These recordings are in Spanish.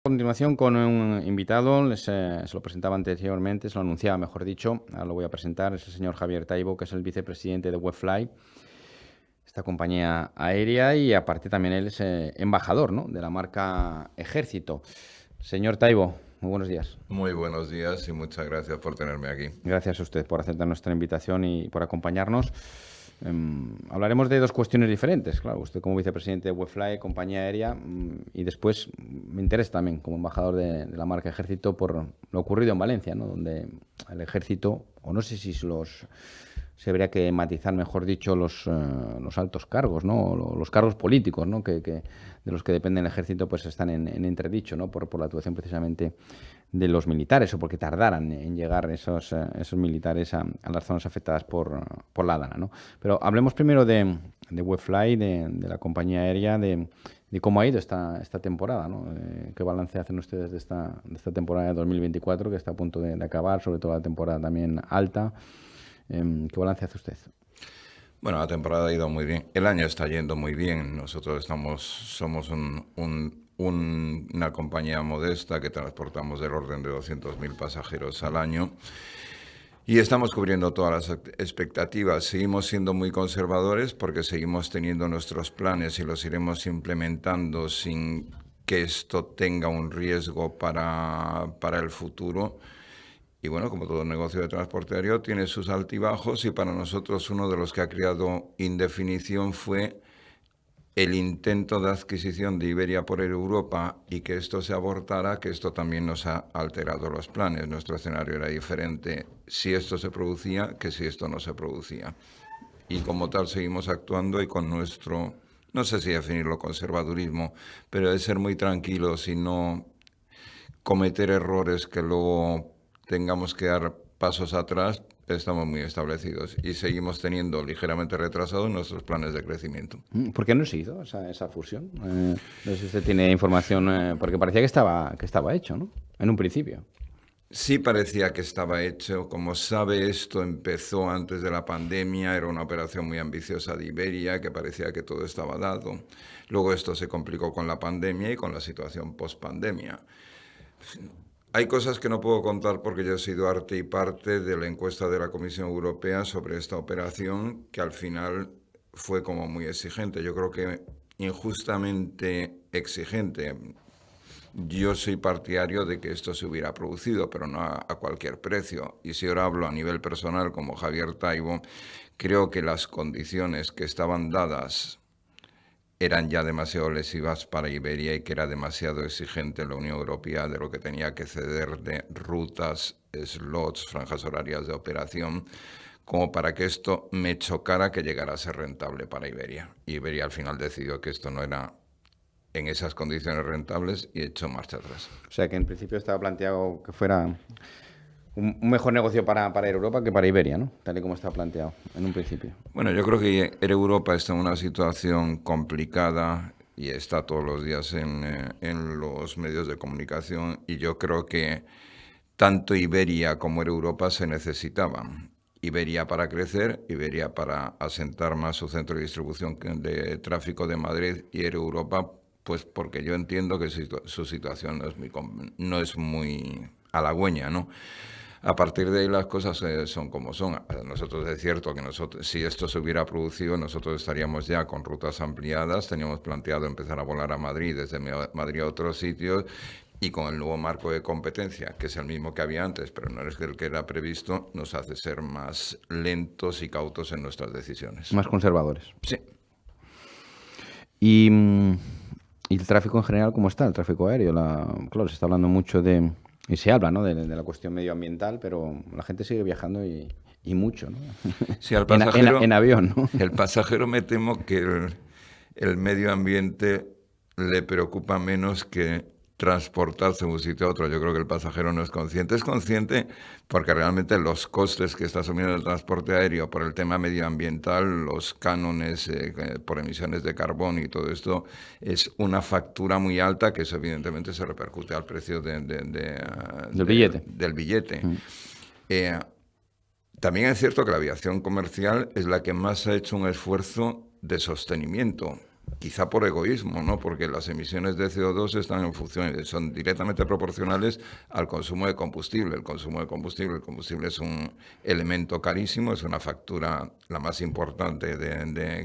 A continuación con un invitado, se lo presentaba anteriormente, se lo anunciaba, mejor dicho, ahora lo voy a presentar, es el señor Javier Taibo, que es el vicepresidente de Webfly, esta compañía aérea, y aparte también él es embajador, ¿no?, de la marca Ejército. Señor Taibo, muy buenos días. Muy buenos días y muchas gracias por tenerme aquí. Gracias a usted por aceptar nuestra invitación y por acompañarnos. Hablaremos de dos cuestiones diferentes. Claro, usted como vicepresidente de Webfly, compañía aérea, y después me interesa también como embajador de la marca Ejército por lo ocurrido en Valencia, ¿no?, donde el Ejército, o no sé si se habría que matizar, mejor dicho, los altos cargos, ¿no?, o los cargos políticos, ¿no?, que de los que depende el Ejército, pues están en entredicho, ¿no?, por la actuación precisamente de los militares, o porque tardaran en llegar esos militares a las zonas afectadas por la Dana, ¿no? Pero hablemos primero de Webfly, de la compañía aérea, de cómo ha ido esta temporada, ¿no? ¿Qué balance hacen ustedes de esta temporada de 2024, que está a punto de acabar, sobre todo la temporada también alta? ¿Qué balance hace usted? Bueno, la temporada ha ido muy bien. El año está yendo muy bien. Nosotros somos una compañía modesta que transportamos del orden de 200.000 pasajeros al año y estamos cubriendo todas las expectativas. Seguimos siendo muy conservadores porque seguimos teniendo nuestros planes y los iremos implementando sin que esto tenga un riesgo para el futuro. Y bueno, como todo negocio de transporte aéreo, tiene sus altibajos y para nosotros uno de los que ha creado indefinición fue el intento de adquisición de Iberia por Air Europa y que esto se abortara, que esto también nos ha alterado los planes. Nuestro escenario era diferente si esto se producía que si esto no se producía. Y como tal seguimos actuando y con nuestro, no sé si definirlo conservadurismo, pero de ser muy tranquilos y no cometer errores que luego tengamos que dar pasos atrás, estamos muy establecidos y seguimos teniendo ligeramente retrasados nuestros planes de crecimiento. ¿Por qué no se hizo esa fusión? No sé si usted tiene información, porque parecía que estaba hecho, ¿no?, en un principio. Sí parecía que estaba hecho. Como sabe, esto empezó antes de la pandemia, era una operación muy ambiciosa de Iberia, que parecía que todo estaba dado. Luego esto se complicó con la pandemia y con la situación post-pandemia. Hay cosas que no puedo contar porque yo he sido arte y parte de la encuesta de la Comisión Europea sobre esta operación, que al final fue como muy exigente. Yo creo que injustamente exigente. Yo soy partidario de que esto se hubiera producido, pero no a cualquier precio. Y si ahora hablo a nivel personal como Javier Taibo, creo que las condiciones que estaban dadas eran ya demasiado lesivas para Iberia y que era demasiado exigente la Unión Europea de lo que tenía que ceder de rutas, slots, franjas horarias de operación, como para que esto me chocara que llegara a ser rentable para Iberia. Iberia al final decidió que esto no era en esas condiciones rentables y echó marcha atrás. O sea, que en principio estaba planteado que fuera un mejor negocio para Air Europa que para Iberia, ¿no?, tal y como está planteado en un principio. Bueno, yo creo que Air Europa está en una situación complicada y está todos los días en los medios de comunicación y yo creo que tanto Iberia como Air Europa se necesitaban. Iberia para crecer, Iberia para asentar más su centro de distribución de tráfico de Madrid y Air Europa, pues porque yo entiendo que su situación no es muy halagüeña, ¿no? A partir de ahí las cosas son como son. Nosotros es cierto que si esto se hubiera producido, nosotros estaríamos ya con rutas ampliadas, teníamos planteado empezar a volar a Madrid, desde Madrid a otros sitios, y con el nuevo marco de competencia, que es el mismo que había antes, pero no es el que era previsto, nos hace ser más lentos y cautos en nuestras decisiones. Más conservadores. Sí. Y el tráfico en general, ¿cómo está? El tráfico aéreo. Claro, se está hablando mucho y se habla, ¿no?, de la cuestión medioambiental, pero la gente sigue viajando y mucho, ¿no? Sí, al pasajero, en avión, ¿no? El pasajero me temo que el medio ambiente le preocupa menos que transportarse de un sitio a otro. Yo creo que el pasajero no es consciente. Es consciente porque realmente los costes que está asumiendo el transporte aéreo por el tema medioambiental, los cánones por emisiones de carbono y todo esto, es una factura muy alta que eso evidentemente se repercute al precio del billete. Del billete. También es cierto que la aviación comercial es la que más ha hecho un esfuerzo de sostenimiento. quizá por egoísmo, ¿no? Porque las emisiones de CO2 están en función, son directamente proporcionales al consumo de combustible. El combustible es un elemento carísimo, es una factura la más importante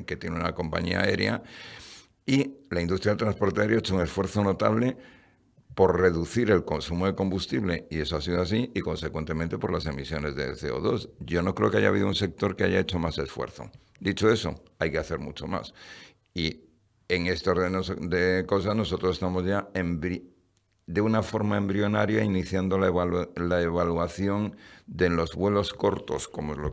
que tiene una compañía aérea, y la industria del transporte aéreo ha hecho un esfuerzo notable por reducir el consumo de combustible, y eso ha sido así, y consecuentemente por las emisiones de CO2. Yo no creo que haya habido un sector que haya hecho más esfuerzo. Dicho eso, hay que hacer mucho más. Y en este orden de cosas nosotros estamos ya de una forma embrionaria iniciando la evaluación de los vuelos cortos, como lo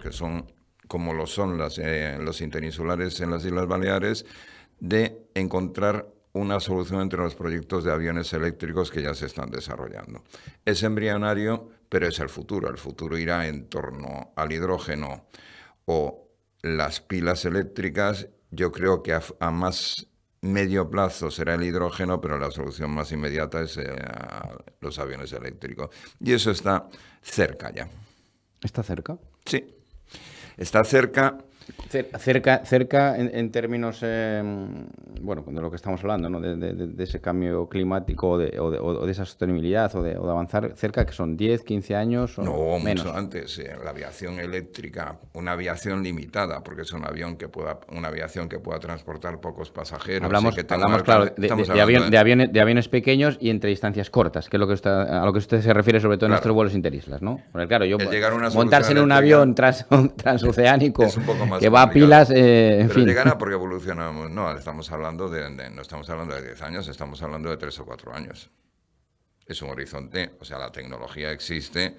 son los interinsulares en las Islas Baleares, de encontrar una solución entre los proyectos de aviones eléctricos que ya se están desarrollando. Es embrionario, pero es el futuro. El futuro irá en torno al hidrógeno o las pilas eléctricas. Yo creo que a más medio plazo será el hidrógeno, pero la solución más inmediata es los aviones eléctricos. Y eso está cerca ya. ¿Está cerca? Sí, está cerca. Cerca en términos, bueno, de lo que estamos hablando, ¿no? De ese cambio climático o de esa sostenibilidad o de avanzar cerca, que son 10, 15 años o no, menos. Mucho antes. La aviación eléctrica, una aviación limitada, porque es una aviación que pueda transportar pocos pasajeros. Hablamos claro, de aviones pequeños y entre distancias cortas, que es a lo que usted se refiere, sobre todo en estos vuelos interislas, ¿no? Porque claro, montarse en un avión transoceánico que va a pilas, en fin. Llegará porque evolucionamos. No estamos hablando de 10 años, estamos hablando de 3 o 4 años. Es un horizonte, o sea, la tecnología existe,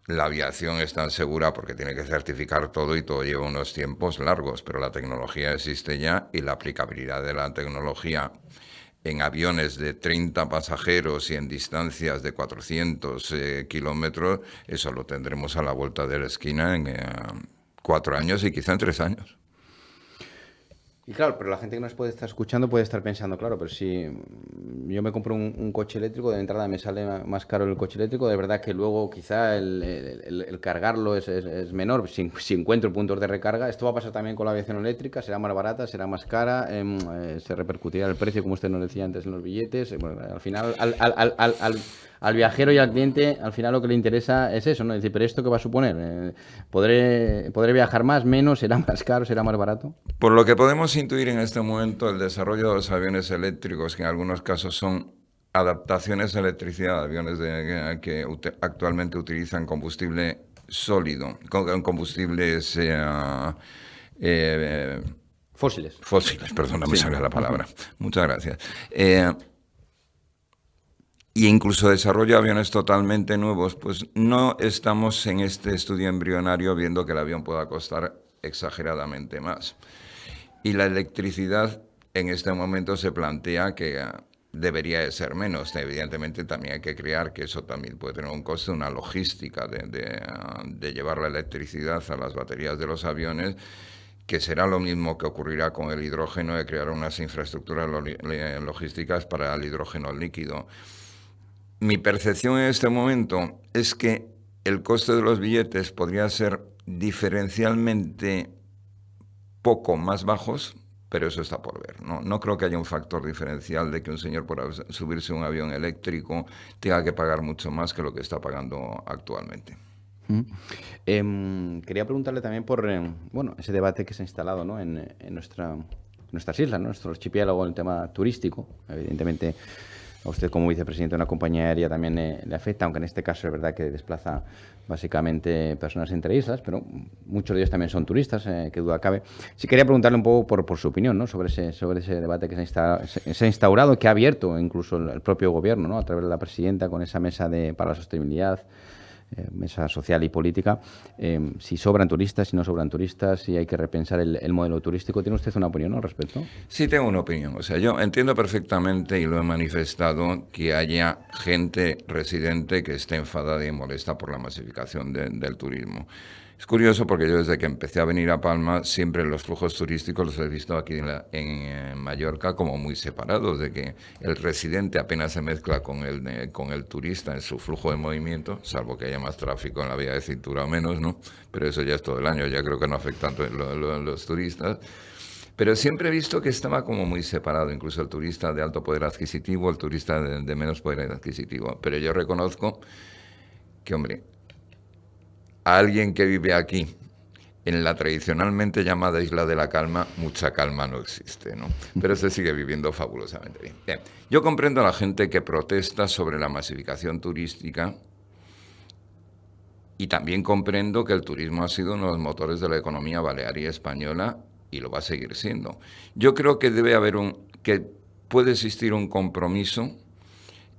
la aviación es tan segura porque tiene que certificar todo y todo lleva unos tiempos largos, pero la tecnología existe ya, y la aplicabilidad de la tecnología en aviones de 30 pasajeros y en distancias de 400 kilómetros, eso lo tendremos a la vuelta de la esquina en 4 años y quizá en 3 años. Y claro, pero la gente que nos puede estar escuchando puede estar pensando, claro, pero si yo me compro un coche eléctrico, de entrada me sale más caro el coche eléctrico, de verdad que luego quizá el cargarlo es menor, si encuentro puntos de recarga. Esto va a pasar también con la aviación eléctrica, será más barata, será más cara, se repercutirá el precio, como usted nos decía antes, en los billetes. Bueno, al final, al viajero y al cliente, al final lo que le interesa es eso, ¿no? Es decir, ¿pero esto qué va a suponer? ¿Podré viajar más, menos? ¿Será más caro? ¿Será más barato? Por lo que podemos intuir en este momento, el desarrollo de los aviones eléctricos, que en algunos casos son adaptaciones de electricidad, aviones que actualmente utilizan combustible sólido, con combustibles fósiles, perdón, no me sale la palabra. Muchas gracias. Y incluso desarrollo de aviones totalmente nuevos, pues no estamos en este estudio embrionario viendo que el avión pueda costar exageradamente más. Y la electricidad en este momento se plantea que debería de ser menos. Evidentemente también hay que crear que eso también puede tener un coste, una logística de llevar la electricidad a las baterías de los aviones, que será lo mismo que ocurrirá con el hidrógeno, de crear unas infraestructuras logísticas para el hidrógeno líquido. Mi percepción en este momento es que el coste de los billetes podría ser diferencialmente poco más bajos, pero eso está por ver. No creo que haya un factor diferencial de que un señor por subirse a un avión eléctrico tenga que pagar mucho más que lo que está pagando actualmente. Quería preguntarle también por ese debate que se ha instalado, ¿no? en nuestras islas, ¿no? Nuestro archipiélago, en el tema turístico. Evidentemente, a usted como vicepresidente de una compañía aérea también le afecta, aunque en este caso es verdad que desplaza básicamente personas entre islas, pero muchos de ellos también son turistas, que duda cabe. Sí quería preguntarle un poco por su opinión, ¿no? sobre ese debate que se ha instaurado, que ha abierto incluso el propio gobierno, ¿no? A través de la presidenta, con esa mesa para la sostenibilidad, mesa social y política, si sobran turistas, si no sobran turistas, si hay que repensar el modelo turístico. ¿Tiene usted una opinión al respecto? Sí, tengo una opinión. O sea, yo entiendo perfectamente, y lo he manifestado, que haya gente residente que esté enfadada y molesta por la masificación del turismo. Es curioso porque yo desde que empecé a venir a Palma, siempre los flujos turísticos los he visto aquí en Mallorca como muy separados, de que el residente apenas se mezcla con el turista en su flujo de movimiento, salvo que haya más tráfico en la vía de cintura o menos, ¿no? Pero eso ya es todo el año, ya creo que no afecta tanto los turistas. Pero siempre he visto que estaba como muy separado, incluso el turista de alto poder adquisitivo, el turista de menos poder adquisitivo. Pero yo reconozco que, hombre, a alguien que vive aquí, en la tradicionalmente llamada Isla de la Calma, mucha calma no existe, ¿no? Pero se sigue viviendo fabulosamente bien. Bien, yo comprendo a la gente que protesta sobre la masificación turística y también comprendo que el turismo ha sido uno de los motores de la economía balearia española y lo va a seguir siendo. Yo creo que que puede existir un compromiso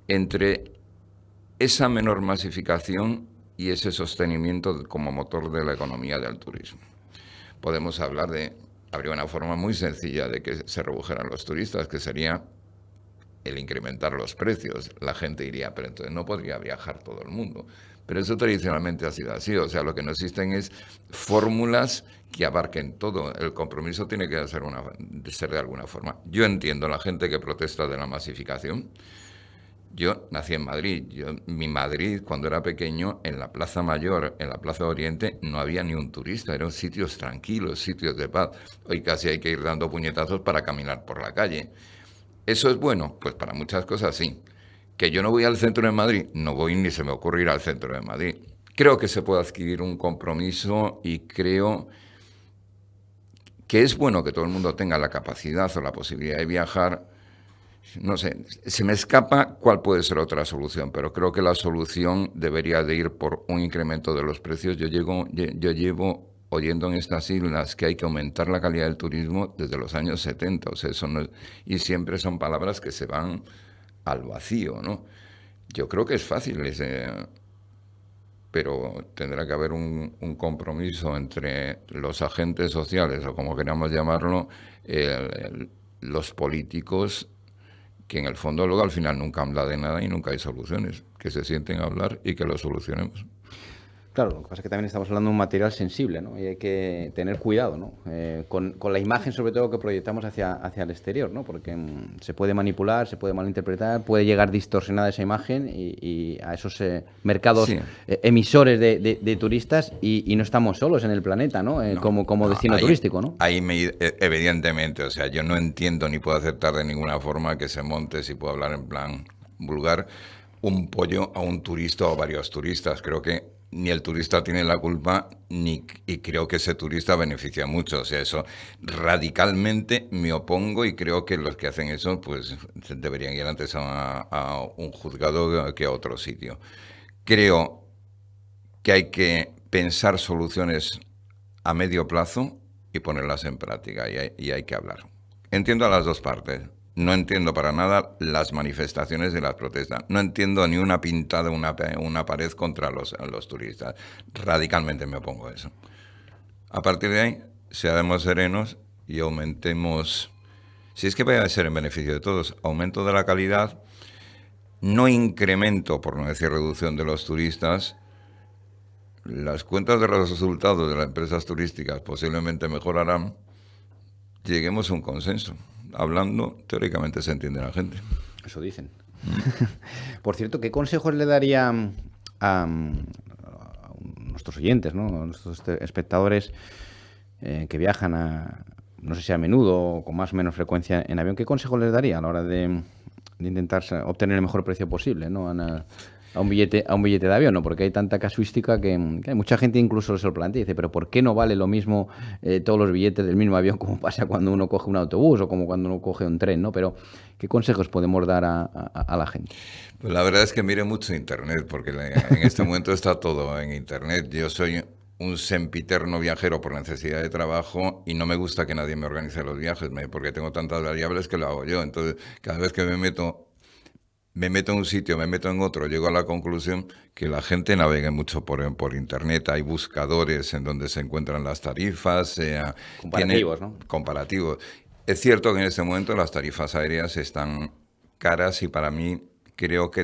entre esa menor masificación y ese sostenimiento como motor de la economía del turismo. Habría una forma muy sencilla de que se redujeran los turistas, que sería el incrementar los precios. La gente iría, pero entonces no podría viajar todo el mundo. Pero eso tradicionalmente ha sido así. O sea, lo que no existen es fórmulas que abarquen todo. El compromiso tiene que ser de alguna forma. Yo entiendo a la gente que protesta de la masificación. Yo nací en Madrid. Mi Madrid, cuando era pequeño, en la Plaza Mayor, en la Plaza Oriente, no había ni un turista. Eran sitios tranquilos, sitios de paz. Hoy casi hay que ir dando puñetazos para caminar por la calle. ¿Eso es bueno? Pues para muchas cosas sí. ¿Que yo no voy al centro de Madrid? No voy ni se me ocurre ir al centro de Madrid. Creo que se puede adquirir un compromiso y creo que es bueno que todo el mundo tenga la capacidad o la posibilidad de viajar. No sé, se me escapa cuál puede ser otra solución, pero creo que la solución debería de ir por un incremento de los precios. Yo llevo oyendo en estas islas que hay que aumentar la calidad del turismo desde los años 70, o sea, y siempre son palabras que se van al vacío, ¿no? Yo creo que es fácil, pero tendrá que haber un compromiso entre los agentes sociales, o como queramos llamarlo, los políticos, que en el fondo luego al final nunca habla de nada y nunca hay soluciones, que se sienten a hablar y que lo solucionemos. Claro, lo que pasa es que también estamos hablando de un material sensible, ¿no? Y hay que tener cuidado, ¿no? Con la imagen, sobre todo, que proyectamos hacia el exterior, ¿no? Porque se puede manipular, se puede malinterpretar, puede llegar distorsionada esa imagen y a esos mercados Sí. emisores de turistas y no estamos solos en el planeta, ¿no? Como destino turístico, ¿no? Evidentemente, o sea, yo no entiendo ni puedo aceptar de ninguna forma que se monte, si puedo hablar en plan vulgar, un pollo a un turista o a varios turistas. Creo que ni el turista tiene la culpa, y creo que ese turista beneficia mucho. O sea, eso radicalmente me opongo y creo que los que hacen eso pues deberían ir antes a un juzgado que a otro sitio. Creo que hay que pensar soluciones a medio plazo y ponerlas en práctica y hay que hablar. Entiendo a las dos partes. No entiendo para nada las manifestaciones de las protestas. No entiendo ni una pintada, una pared contra los turistas. Radicalmente me opongo a eso. A partir de ahí, seamos serenos y aumentemos, si es que vaya a ser en beneficio de todos, aumento de la calidad, no incremento, por no decir reducción de los turistas. Las cuentas de los resultados de las empresas turísticas posiblemente mejorarán. Lleguemos a un consenso. Hablando, teóricamente se entiende la gente. Eso dicen. Por cierto, ¿qué consejos le daría a nuestros oyentes, ¿no? A nuestros espectadores que viajan no sé si a menudo o con más o menos frecuencia en avión? ¿Qué consejos les daría a la hora de intentar obtener el mejor precio posible, ¿no? A un billete de avión, ¿no? Porque hay tanta casuística que hay mucha gente incluso se lo plantea y dice, pero ¿por qué no vale lo mismo todos los billetes del mismo avión como pasa cuando uno coge un autobús o como cuando uno coge un tren, ¿no? Pero ¿qué consejos podemos dar a la gente? Pues la verdad es que mire mucho Internet, porque en este momento está todo en Internet. Yo soy un sempiterno viajero por necesidad de trabajo y no me gusta que nadie me organice los viajes, porque tengo tantas variables que lo hago yo. Entonces, cada vez que me meto en un sitio, me meto en otro, llego a la conclusión que la gente navegue mucho por Internet. Hay buscadores en donde se encuentran las tarifas. Comparativos, ¿no? Comparativos. Es cierto que en este momento las tarifas aéreas están caras y para mí creo que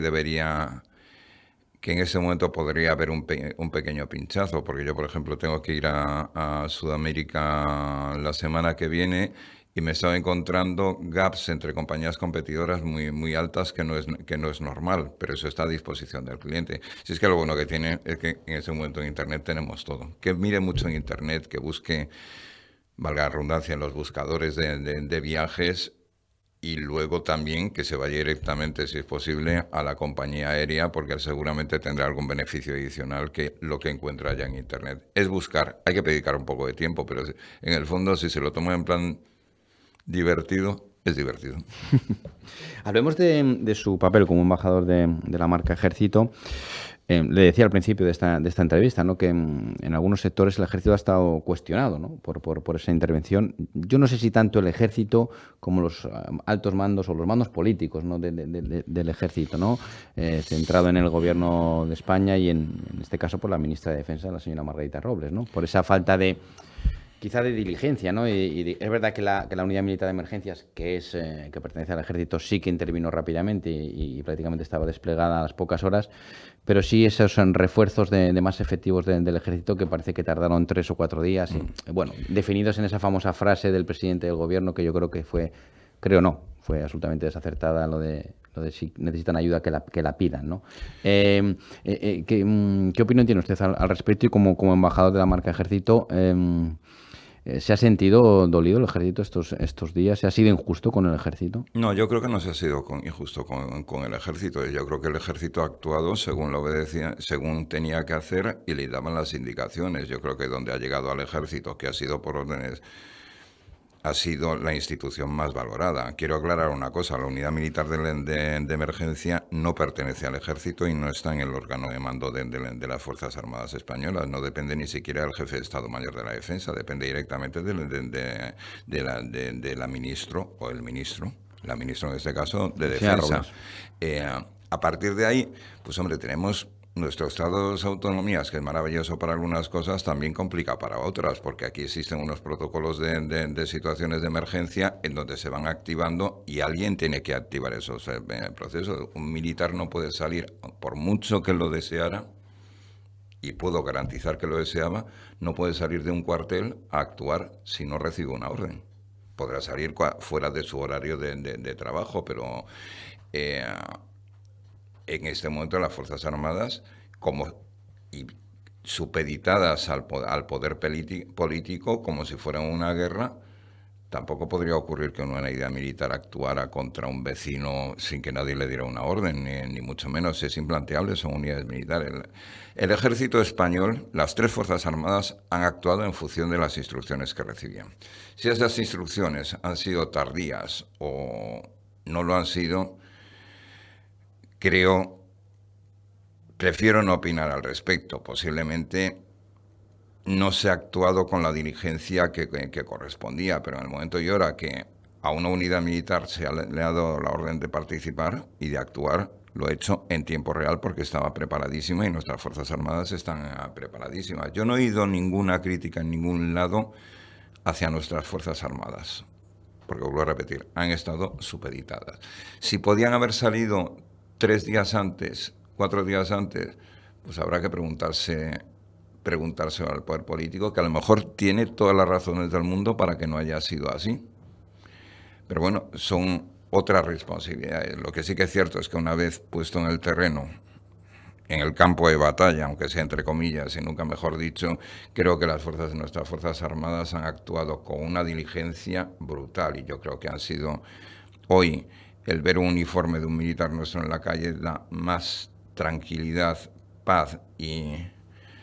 en ese momento podría haber un pequeño pinchazo, porque yo, por ejemplo, tengo que ir a Sudamérica la semana que viene y me estaba encontrando gaps entre compañías competidoras muy, muy altas que no es normal, pero eso está a disposición del cliente. Si es que lo bueno que tiene es que en ese momento en Internet tenemos todo. Que mire mucho en Internet, que busque valga la redundancia, en los buscadores de viajes, y luego también que se vaya directamente, si es posible, a la compañía aérea, porque él seguramente tendrá algún beneficio adicional que lo que encuentra ya en Internet. Es buscar, hay que dedicar un poco de tiempo, pero en el fondo, si se lo toma en plan divertido, es divertido. Hablemos de su papel como embajador de la marca Ejército. Le decía al principio de esta entrevista, ¿no?, que en algunos sectores el ejército ha estado cuestionado, ¿no?, por esa intervención. Yo no sé si tanto el ejército como los altos mandos o los mandos políticos, ¿no?, del ejército, ¿no?, centrado en el gobierno de España y en este caso por la ministra de Defensa, la señora Margarita Robles, ¿no?, por esa falta de, quizá, de diligencia, ¿no? Es verdad que la unidad militar de emergencias, que pertenece al ejército, sí que intervino rápidamente y prácticamente estaba desplegada a las pocas horas, pero sí esos son refuerzos de más efectivos del ejército que parece que tardaron 3 o 4 días. Y, bueno, definidos en esa famosa frase del presidente del gobierno, que yo creo que fue absolutamente desacertada, lo de si necesitan ayuda que la pidan, ¿no? ¿Qué opinión tiene usted al respecto? Y como embajador de la marca Ejército, ¿se ha sentido dolido el ejército estos días? ¿Se ha sido injusto con el ejército? No, yo creo que no se ha sido injusto con el ejército. Yo creo que el ejército ha actuado según lo obedecía, según tenía que hacer, y le daban las indicaciones. Yo creo que donde ha llegado al ejército, que ha sido por órdenes, ha sido la institución más valorada. Quiero aclarar una cosa, la unidad militar de emergencia no pertenece al ejército y no está en el órgano de mando de las Fuerzas Armadas Españolas, no depende ni siquiera del jefe de Estado Mayor de la Defensa, depende directamente de la ministro o el ministro, la ministra en este caso, de Defensa. A partir de ahí, pues hombre, tenemos nuestro estado de autonomías, que es maravilloso para algunas cosas, también complica para otras, porque aquí existen unos protocolos de situaciones de emergencia en donde se van activando y alguien tiene que activar esos procesos. Un militar no puede salir, por mucho que lo deseara, y puedo garantizar que lo deseaba, no puede salir de un cuartel a actuar si no recibe una orden. Podrá salir fuera de su horario de trabajo, pero en este momento las Fuerzas Armadas, supeditadas al poder político, como si fuera una guerra, tampoco podría ocurrir que una unidad militar actuara contra un vecino sin que nadie le diera una orden, ni mucho menos. Es implanteable, son unidades militares. El ejército español, las 3 Fuerzas Armadas, han actuado en función de las instrucciones que recibían. Si esas instrucciones han sido tardías o no lo han sido, prefiero no opinar al respecto. Posiblemente no se ha actuado con la diligencia que correspondía, pero en el momento y hora que a una unidad militar le ha dado la orden de participar y de actuar, lo ha hecho en tiempo real porque estaba preparadísima y nuestras Fuerzas Armadas están preparadísimas. Yo no he oído ninguna crítica en ningún lado hacia nuestras Fuerzas Armadas, porque vuelvo a repetir, han estado supeditadas. Si podían haber salido 3 días antes, 4 días antes, pues habrá que preguntárselo al poder político, que a lo mejor tiene todas las razones del mundo para que no haya sido así. Pero bueno, son otras responsabilidades. Lo que sí que es cierto es que una vez puesto en el terreno, en el campo de batalla, aunque sea entre comillas y nunca mejor dicho, creo que nuestras Fuerzas Armadas han actuado con una diligencia brutal, y yo creo que han sido hoy, el ver un uniforme de un militar nuestro en la calle da más tranquilidad, paz y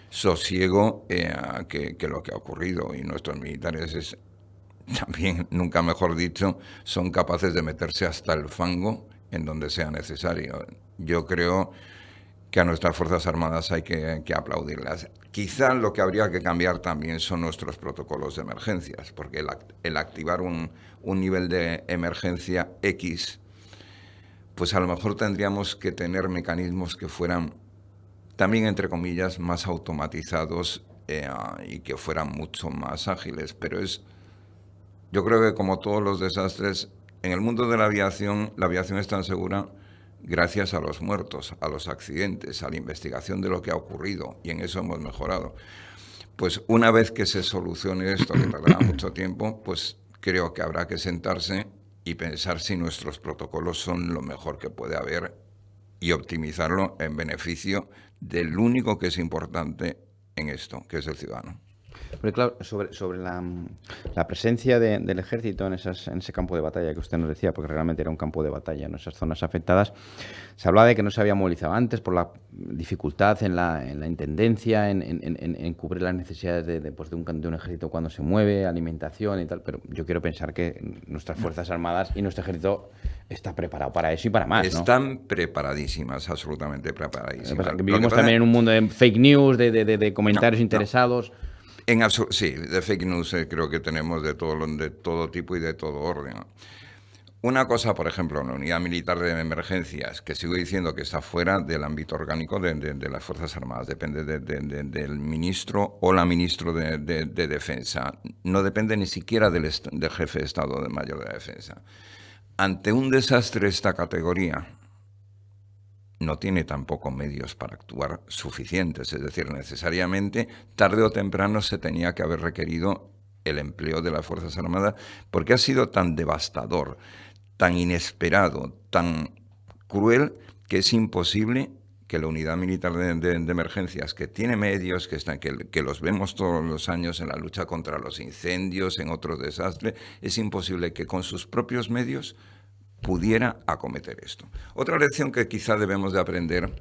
sosiego que lo que ha ocurrido. Y nuestros militares también, nunca mejor dicho, son capaces de meterse hasta el fango en donde sea necesario. Yo creo que a nuestras Fuerzas Armadas hay que aplaudirlas. Quizá lo que habría que cambiar también son nuestros protocolos de emergencias, porque el activar un nivel de emergencia X, pues a lo mejor tendríamos que tener mecanismos que fueran también, entre comillas, más automatizados y que fueran mucho más ágiles. Pero yo creo que, como todos los desastres, en el mundo de la aviación es tan segura gracias a los muertos, a los accidentes, a la investigación de lo que ha ocurrido, y en eso hemos mejorado. Pues una vez que se solucione esto, que tardará mucho tiempo, pues creo que habrá que sentarse y pensar si nuestros protocolos son lo mejor que puede haber y optimizarlo en beneficio del único que es importante en esto, que es el ciudadano. Porque claro, sobre la presencia del ejército en ese campo de batalla que usted nos decía, porque realmente era un campo de batalla en esas zonas afectadas, se hablaba de que no se había movilizado antes por la dificultad en la intendencia, en cubrir las necesidades de un ejército cuando se mueve, alimentación y tal, pero yo quiero pensar que nuestras Fuerzas Armadas y nuestro ejército está preparado para eso y para más, ¿no? Están preparadísimas, absolutamente preparadísimas. Vivimos también en un mundo de fake news, de comentarios interesados. Sí, de fake news creo que tenemos de todo tipo y de todo orden. Una cosa, por ejemplo, la unidad militar de emergencias, que sigo diciendo que está fuera del ámbito orgánico de las Fuerzas Armadas, depende del ministro o la ministra de Defensa, no depende ni siquiera del jefe de Estado Mayor de la Defensa. Ante un desastre de esta categoría, no tiene tampoco medios para actuar suficientes, es decir, necesariamente, tarde o temprano se tenía que haber requerido el empleo de las Fuerzas Armadas, porque ha sido tan devastador, tan inesperado, tan cruel, que es imposible que la unidad militar de emergencias, que tiene medios, que los vemos todos los años en la lucha contra los incendios, en otros desastres, es imposible que con sus propios medios pudiera acometer esto. Otra lección que quizá debemos de aprender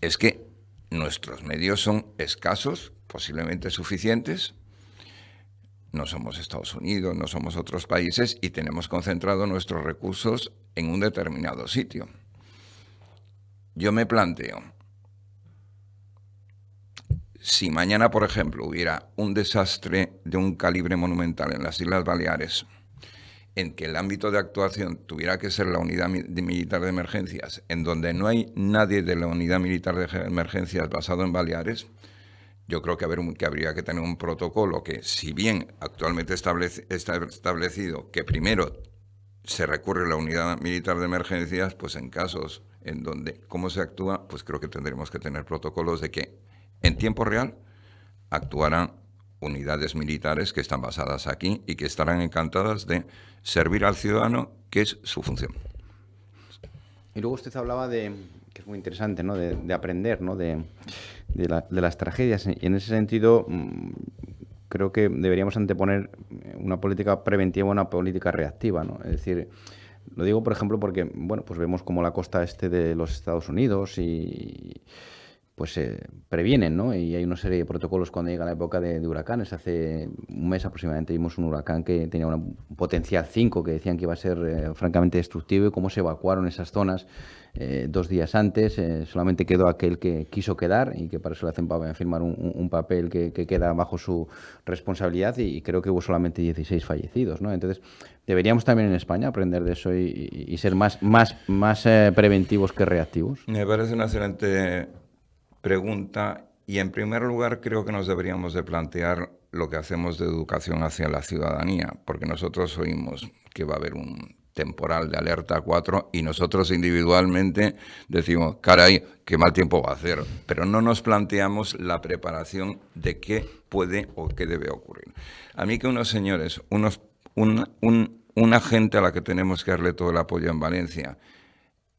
es que nuestros medios son escasos, posiblemente suficientes. No somos Estados Unidos, no somos otros países y tenemos concentrado nuestros recursos en un determinado sitio. Yo me planteo, si mañana, por ejemplo, hubiera un desastre de un calibre monumental en las Islas Baleares, en que el ámbito de actuación tuviera que ser la unidad militar de emergencias, en donde no hay nadie de la unidad militar de emergencias basado en Baleares, yo creo que habría que tener un protocolo que, si bien actualmente está establecido que primero se recurre a la unidad militar de emergencias, pues en casos en donde cómo se actúa, pues creo que tendremos que tener protocolos de que en tiempo real actuarán unidades militares que están basadas aquí y que estarán encantadas de servir al ciudadano, que es su función. Y luego usted hablaba que es muy interesante, ¿no? de aprender, ¿no? de las tragedias. Y en ese sentido, creo que deberíamos anteponer una política preventiva a una política reactiva, ¿no? Es decir, lo digo, por ejemplo, porque bueno, pues vemos como la costa este de los Estados Unidos y pues previenen, ¿no? Y hay una serie de protocolos cuando llega la época de huracanes. Hace un mes aproximadamente vimos un huracán que tenía un potencial 5, que decían que iba a ser francamente destructivo, y cómo se evacuaron esas zonas 2 días antes. Solamente quedó aquel que quiso quedar, y que para eso le hacen firmar un papel que queda bajo su responsabilidad, y creo que hubo solamente 16 fallecidos, ¿no? Entonces, deberíamos también en España aprender de eso y ser más preventivos que reactivos. Me parece una excelente pregunta, y en primer lugar creo que nos deberíamos de plantear lo que hacemos de educación hacia la ciudadanía, porque nosotros oímos que va a haber un temporal de alerta 4 y nosotros individualmente decimos, caray, qué mal tiempo va a hacer, pero no nos planteamos la preparación de qué puede o qué debe ocurrir. A mí que unos señores, una gente a la que tenemos que darle todo el apoyo en Valencia,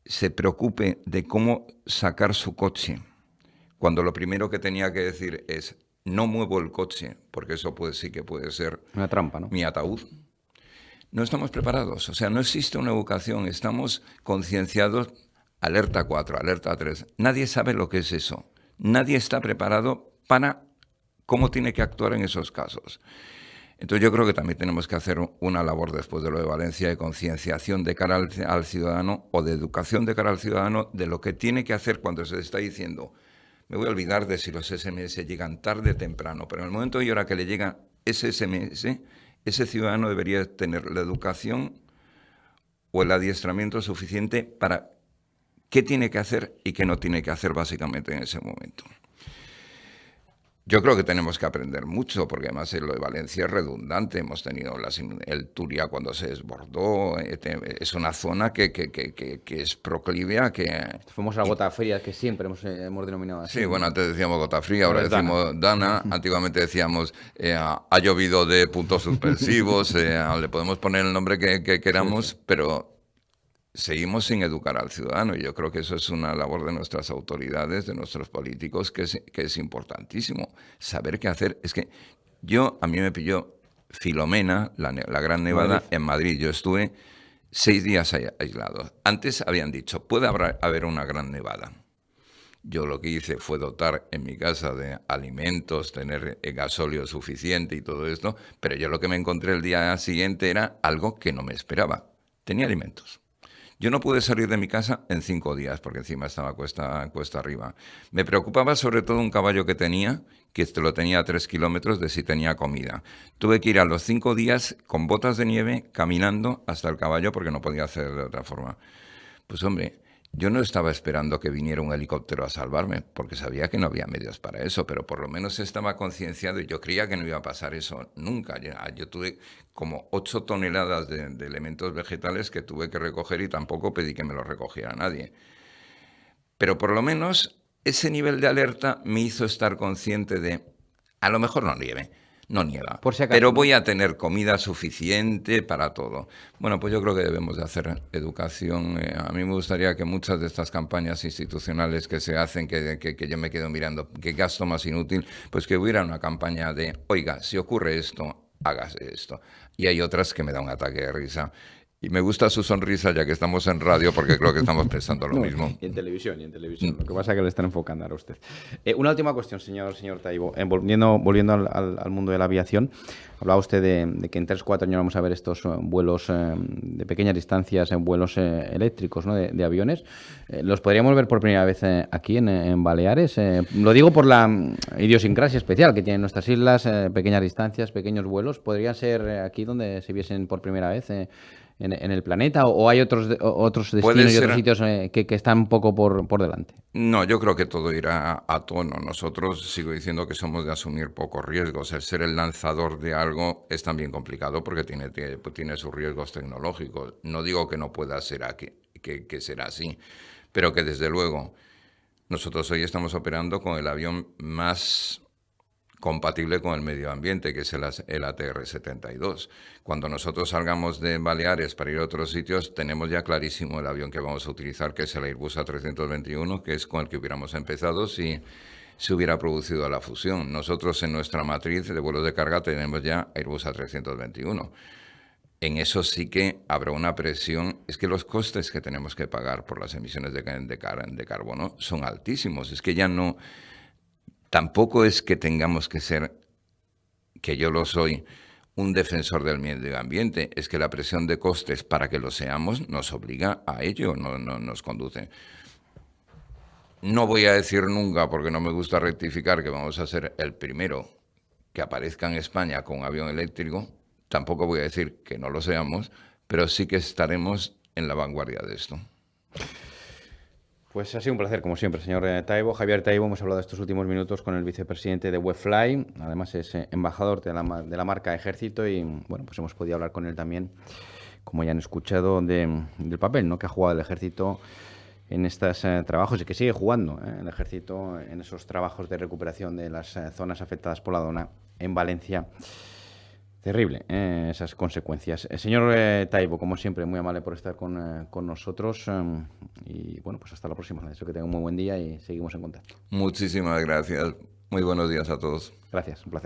se preocupe de cómo sacar su coche, cuando lo primero que tenía que decir es, no muevo el coche, porque eso sí que puede ser una trampa, ¿no? Mi ataúd. No estamos preparados, o sea, no existe una educación, estamos concienciados, alerta 4, alerta 3. Nadie sabe lo que es eso, nadie está preparado para cómo tiene que actuar en esos casos. Entonces yo creo que también tenemos que hacer una labor después de lo de Valencia de concienciación de cara al ciudadano, o de educación de cara al ciudadano, de lo que tiene que hacer cuando se le está diciendo, me voy a olvidar de si los SMS llegan tarde o temprano, pero en el momento y hora que le llega ese SMS, ese ciudadano debería tener la educación o el adiestramiento suficiente para qué tiene que hacer y qué no tiene que hacer básicamente en ese momento. Yo creo que tenemos que aprender mucho, porque además lo de Valencia es redundante. Hemos tenido el Turia cuando se desbordó. Es una zona que es proclive a que... Fuimos a la gota fría, que siempre hemos denominado así. Sí, bueno, antes decíamos gota fría, ahora decimos Dana. Antiguamente decíamos ha llovido de puntos suspensivos. Le podemos poner el nombre que queramos, pero seguimos sin educar al ciudadano. Y yo creo que eso es una labor de nuestras autoridades, de nuestros políticos, que es importantísimo. Saber qué hacer. Es que a mí me pilló Filomena, la gran nevada, en Madrid. Yo estuve 6 días aislado. Antes habían dicho, puede haber una gran nevada. Yo lo que hice fue dotar en mi casa de alimentos, tener gasóleo suficiente y todo esto, pero yo lo que me encontré el día siguiente era algo que no me esperaba. Tenía alimentos. Yo no pude salir de mi casa en 5 días, porque encima estaba cuesta arriba. Me preocupaba sobre todo un caballo que tenía, que lo tenía a 3 kilómetros, de si tenía comida. Tuve que ir a los 5 días con botas de nieve, caminando hasta el caballo, porque no podía hacer de otra forma. Pues hombre, yo no estaba esperando que viniera un helicóptero a salvarme, porque sabía que no había medios para eso, pero por lo menos estaba concienciado y yo creía que no iba a pasar eso nunca. Yo tuve como 8 toneladas de elementos vegetales que tuve que recoger y tampoco pedí que me los recogiera nadie. Pero por lo menos ese nivel de alerta me hizo estar consciente de, a lo mejor no nieva, Por si acaso, pero ¿no? voy a tener comida suficiente para todo. Bueno, pues yo creo que debemos de hacer educación. A mí me gustaría que muchas de estas campañas institucionales que se hacen, que yo me quedo mirando, qué gasto más inútil, pues que hubiera una campaña de, oiga, si ocurre esto, hágase esto. Y hay otras que me da un ataque de risa. Y me gusta su sonrisa, ya que estamos en radio, porque creo que estamos pensando lo mismo. Y en televisión. Lo que pasa es que le están enfocando ahora a usted. Una última cuestión, señor Taibo. Volviendo al mundo de la aviación, hablaba usted de que en 3-4 años vamos a ver estos vuelos de pequeñas distancias, vuelos eléctricos, ¿no? de aviones. ¿Los podríamos ver por primera vez aquí en Baleares? Lo digo por la idiosincrasia especial que tienen nuestras islas, pequeñas distancias, pequeños vuelos. ¿Podría ser aquí donde se viesen por primera vez en el planeta, o hay otros destinos y otros sitios que están un poco por delante? No, yo creo que todo irá a tono. Nosotros sigo diciendo que somos de asumir pocos riesgos. El ser el lanzador de algo es también complicado porque tiene sus riesgos tecnológicos. No digo que no pueda ser aquí, que será así, pero que desde luego nosotros hoy estamos operando con el avión más compatible con el medio ambiente, que es el ATR-72. Cuando nosotros salgamos de Baleares para ir a otros sitios, tenemos ya clarísimo el avión que vamos a utilizar, que es el Airbus A321, que es con el que hubiéramos empezado si se hubiera producido la fusión. Nosotros en nuestra matriz de vuelos de carga tenemos ya Airbus A321. En eso sí que habrá una presión. Es que los costes que tenemos que pagar por las emisiones de carbono son altísimos. Es que ya no... Tampoco es que tengamos que ser, que yo lo soy, un defensor del medio ambiente. Es que la presión de costes para que lo seamos nos obliga a ello, no nos conduce. No voy a decir nunca, porque no me gusta rectificar, que vamos a ser el primero que aparezca en España con un avión eléctrico. Tampoco voy a decir que no lo seamos, pero sí que estaremos en la vanguardia de esto. Pues ha sido un placer, como siempre, señor Taibo. Javier Taibo, hemos hablado estos últimos minutos con el vicepresidente de WebFly. Además es embajador de la marca Ejército y, bueno, pues hemos podido hablar con él también, como ya han escuchado, del papel, ¿no?, que ha jugado el Ejército en estos trabajos y que sigue jugando el Ejército en esos trabajos de recuperación de las zonas afectadas por la Dona en Valencia. Terrible esas consecuencias. Señor Taibo, como siempre, muy amable por estar con nosotros y bueno, pues hasta la próxima. Deseo que tenga un muy buen día y seguimos en contacto. Muchísimas gracias. Muy buenos días a todos. Gracias, un placer.